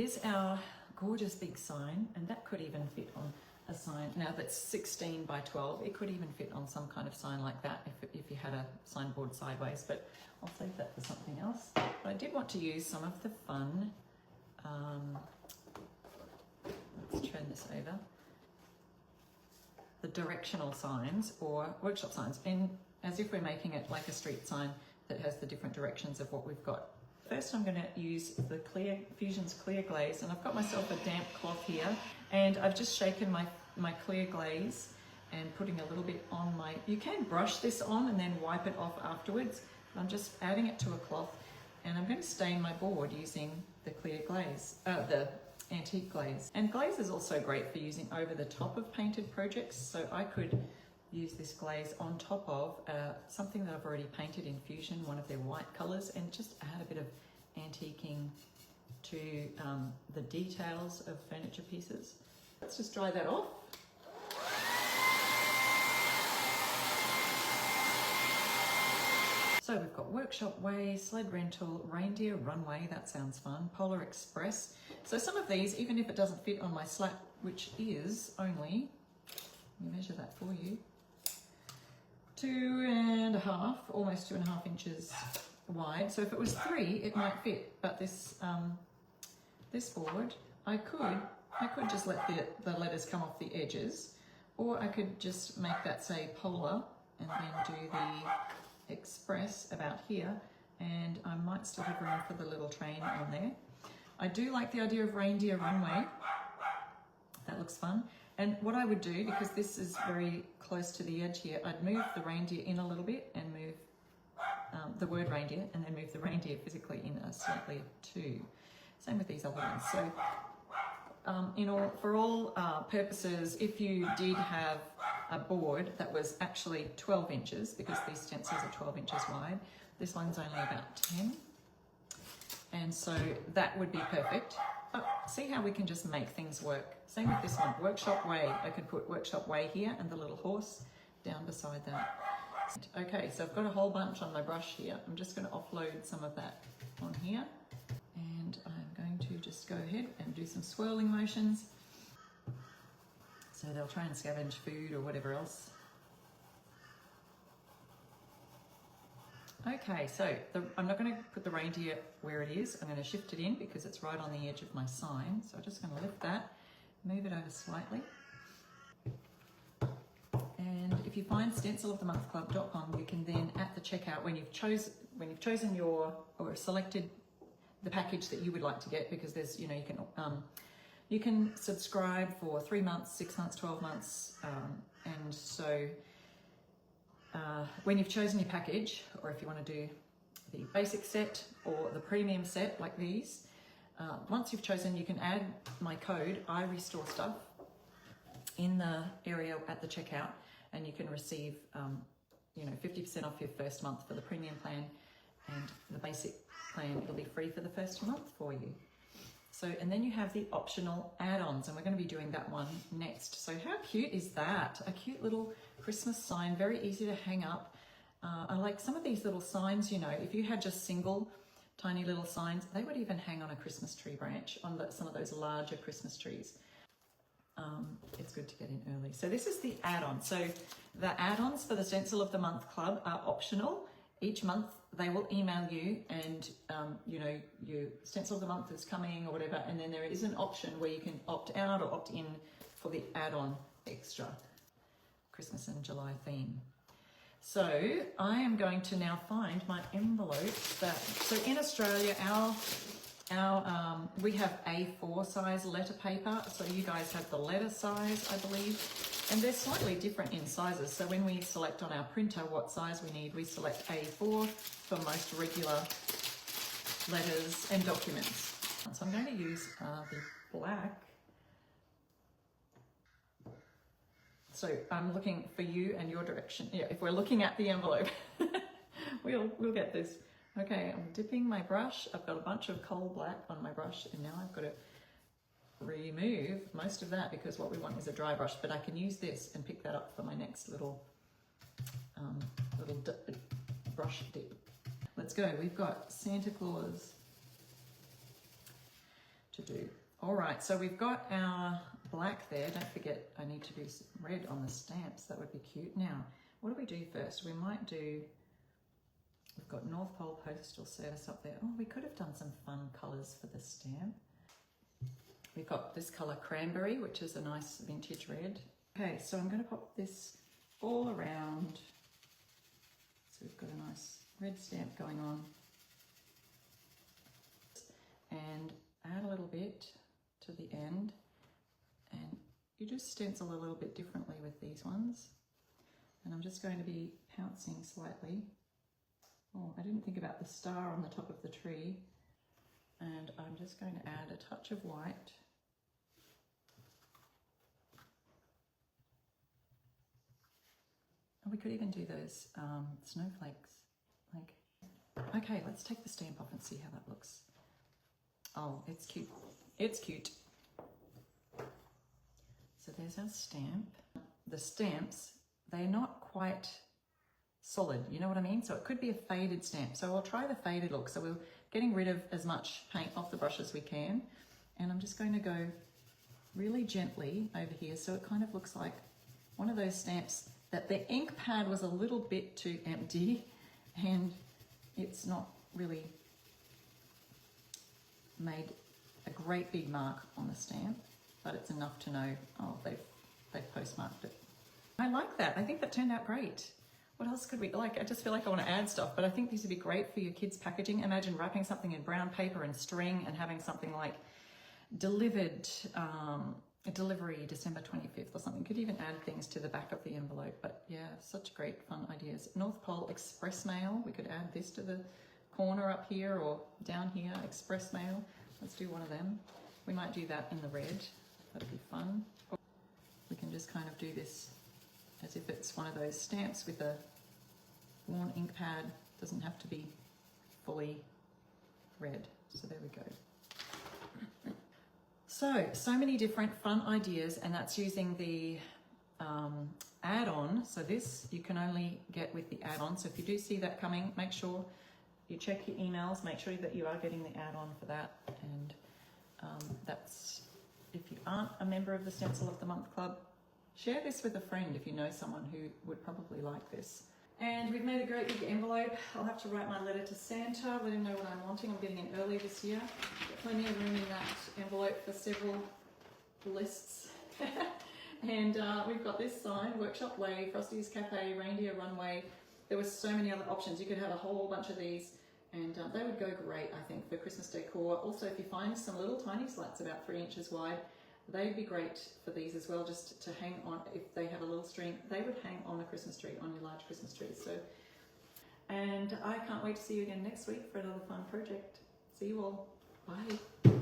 Here's our gorgeous big sign, and that could even fit on a sign. Now that's 16 by 12. It could even fit on some kind of sign like that if you had a signboard sideways, but I'll save that for something else. But I did want to use some of the fun, let's turn this over, the directional signs or workshop signs, and as if we're making it like a street sign that has the different directions of what we've got. First, I'm going to use the Fusion's clear glaze, and I've got myself a damp cloth here, and I've just shaken my clear glaze and putting a little bit on my, you can brush this on and then wipe it off afterwards. I'm just adding it to a cloth, and I'm going to stain my board using the clear glaze, the antique glaze. And glaze is also great for using over the top of painted projects, so I could use this glaze on top of something that I've already painted in Fusion, one of their white colors, and just add a bit of antiquing to the details of furniture pieces. Let's just dry that off. So we've got Workshop Way, Sled Rental, Reindeer Runway, that sounds fun, Polar Express. So some of these, even if it doesn't fit on my slat, which is only, let me measure that for you, 2.5, almost 2.5 inches wide. So if it was 3, it might fit, but this this board, I could just let the letters come off the edges, or I could just make that say Polar and then do the Express about here, and I might still have room for the little train on there. I do like the idea of Reindeer Runway. That looks fun. And what I would do, because this is very close to the edge here, I'd move the reindeer in a little bit and move the word reindeer, and then move the reindeer physically in a slightly too. Same with these other ones. So for all purposes, if you did have a board that was actually 12 inches, because these stencils are 12 inches wide, this one's only about 10. And so that would be perfect. But see how we can just make things work. Same with this one, Workshop Way. I could put Workshop Way here and the little horse down beside that. Okay, so I've got a whole bunch on my brush here. I'm just going to offload some of that on here. And I'm going to just go ahead and do some swirling motions. So they'll try and scavenge food or whatever else. Okay, so I'm not going to put the reindeer where it is. I'm going to shift it in because it's right on the edge of my sign. So I'm just going to lift that, move it over slightly. And if you find stencilofthemonthclub.com, you can then at the checkout, when you've chosen your or selected the package that you would like to get, because there's, you can subscribe for 3 months, 6 months, 12 months, and so when you've chosen your package, or if you want to do the basic set or the premium set like these, once you've chosen, you can add my code, I restore stuff, in the area at the checkout, and you can receive 50% off your first month for the premium plan, and the basic plan, it'll be free for the first month for you. So, and then you have the optional add-ons, and we're going to be doing that one next. So how cute is that? A cute little Christmas sign, very easy to hang up. I like some of these little signs, if you had just single tiny little signs, they would even hang on a Christmas tree branch, on some of those larger Christmas trees. It's good to get in early. So this is the add-on. So the add-ons for the Stencil of the Month Club are optional. Each month they will email you and, your Stencil of the Month is coming or whatever, and then there is an option where you can opt out or opt in for the add-on extra Christmas and July theme. So I am going to now find my envelopes so in Australia, we have A4 size letter paper, so you guys have the letter size, I believe, and they're slightly different in sizes. So when we select on our printer what size we need, we select A4 for most regular letters and documents. So I'm going to use the black. So I'm looking for you and your direction. Yeah, if we're looking at the envelope, we'll get this. Okay, I'm dipping my brush. I've got a bunch of coal black on my brush, and now I've got to remove most of that because what we want is a dry brush, but I can use this and pick that up for my next little brush dip. Let's go. We've got Santa Claus to do. All right, so we've got our black there. Don't forget, I need to do some red on the stamps. That would be cute. Now, what do we do first? We might do, we've got North Pole Postal Service up there. Oh, we could have done some fun colours for the stamp. We've got this colour cranberry, which is a nice vintage red. Okay, so I'm going to pop this all around. So we've got a nice red stamp going on. And add a little bit to the end. And you just stencil a little bit differently with these ones. And I'm just going to be pouncing slightly. Oh, I didn't think about the star on the top of the tree. And I'm just going to add a touch of white. And we could even do those snowflakes. Okay, let's take the stamp off and see how that looks. Oh, it's cute. It's cute. So there's our stamp. The stamps, they're not quite solid, you know what I mean? So it could be a faded stamp. So I'll try the faded look. So we're getting rid of as much paint off the brush as we can. And I'm just going to go really gently over here. So it kind of looks like one of those stamps that the ink pad was a little bit too empty and it's not really made a great big mark on the stamp, but it's enough to know, oh, they've postmarked it. I like that. I think that turned out great. What else could we, like, I just feel like I want to add stuff, but I think these would be great for your kids' packaging. Imagine wrapping something in brown paper and string and having something like delivered, a delivery December 25th or something. Could even add things to the back of the envelope, but yeah, such great fun ideas. North Pole Express Mail. We could add this to the corner up here or down here, Express Mail. Let's do one of them. We might do that in the red. That'd be fun. We can just kind of do this as if it's one of those stamps with a worn ink pad. Doesn't have to be fully red. So there we go. So many different fun ideas, and that's using the add-on. So this you can only get with the add-on. So if you do see that coming, make sure you check your emails, make sure that you are getting the add-on for that. And that's, if you aren't a member of the Stencil of the Month Club, share this with a friend if you know someone who would probably like this. And we've made a great big envelope. I'll have to write my letter to Santa, let him know what I'm wanting. I'm getting in early this year. Got plenty of room in that envelope for several lists. And we've got this sign, Workshop Way, Frosty's Cafe, Reindeer Runway. There were so many other options. You could have a whole bunch of these, and they would go great, I think, for Christmas decor. Also, if you find some little tiny slats about 3 inches wide, they'd be great for these as well, just to hang on. If they have a little string, they would hang on a Christmas tree, on your large Christmas tree. So, and I can't wait to see you again next week for another fun project. See you all. Bye.